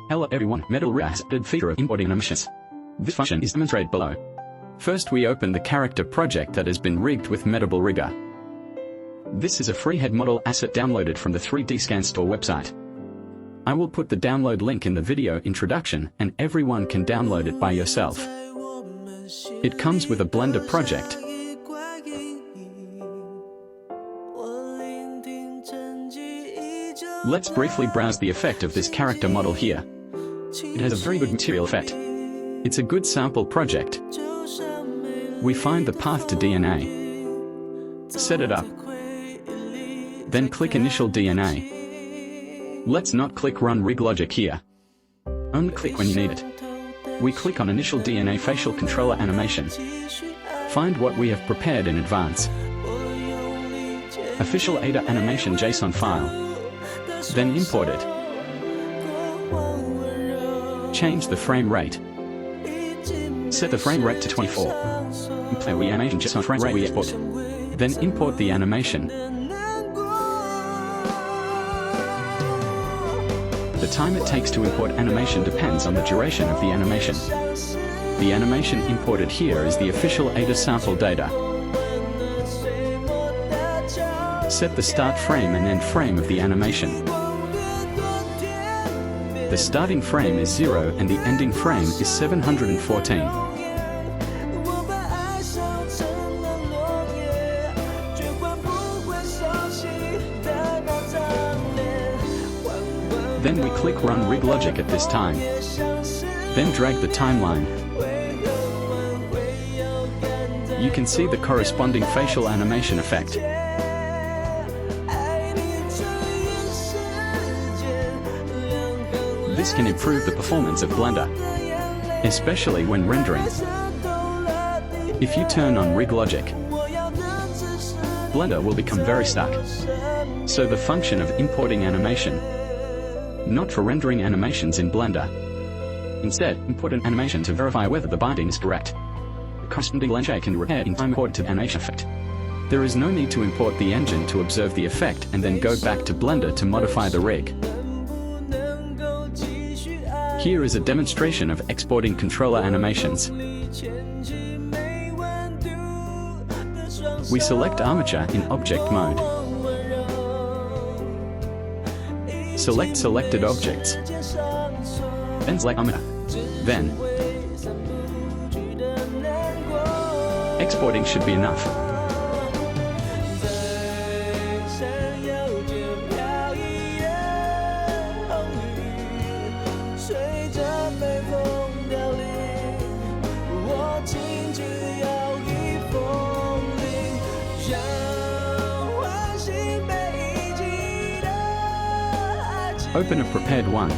Hello everyone, Metablriger has added feature of importing animations. This function is demonstrated below. First we open the character project that has been rigged with Metablriger. This is a free head model asset downloaded from the 3D Scan Store website. I will put the download link in the video introduction and everyone can download it by yourself. It comes with a Blender project. Let's briefly browse the effect of this character model here. It has a very good material effect. It's a good sample project. We find the path to DNA. Set it up. Then click Initial DNA. Let's not click Run Rig Logic here. Only click when you need it. We click on Initial DNA Facial Controller Animation. Find what we have prepared in advance. Official Addon animation JSON file. Then import it. Change the frame rate. Set the frame rate to 24. Play with animation JSON frame rate we export. Then import the animation. The time it takes to import animation depends on the duration of the animation. The animation imported here is the official Addon sample data. Set the start frame and end frame of the animation. The starting frame is 0 and the ending frame is 714. Then we click Run Rig Logic at this time. Then drag the timeline. You can see the corresponding facial animation effect. This can improve the performance of Blender, especially when rendering. If you turn on Rig Logic, Blender will become very stuck. So the function of importing animation, not for rendering animations in Blender. Instead, import an animation to verify whether the binding is correct. The corresponding blendshape can be repaired in time according to the animation effect. There is no need to import the engine to observe the effect and then go back to Blender to modify the rig. Here is a demonstration of exporting controller animations. We select armature in object mode. Select selected objects. Then select armature. Then exporting should be enough. Open a prepared one.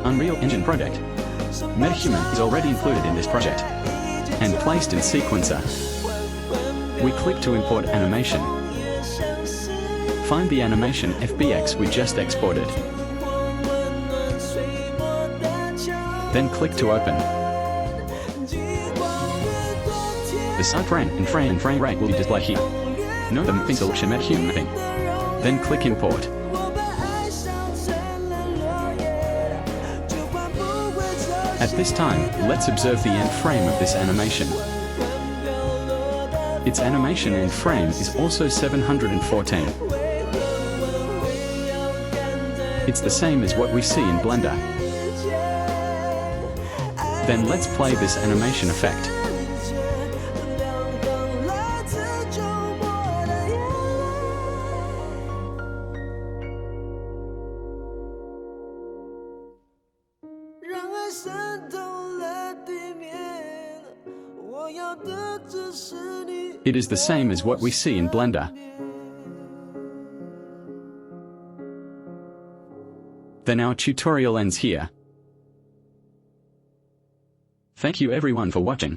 Unreal Engine project. Metahuman is already included in this project and placed in sequencer. We click to import animation. Find the animation FBX we just exported. Then click to open. The start frame and frame rate will be displayed here. Note the mapping selection Metahuman mapping. Then click import. At this time, let's observe the end frame of this animation. Its animation end frame is also 714. It's the same as what we see in Blender. Then let's play this animation effect. It is the same as what we see in Blender. Then our tutorial ends here. Thank you everyone for watching.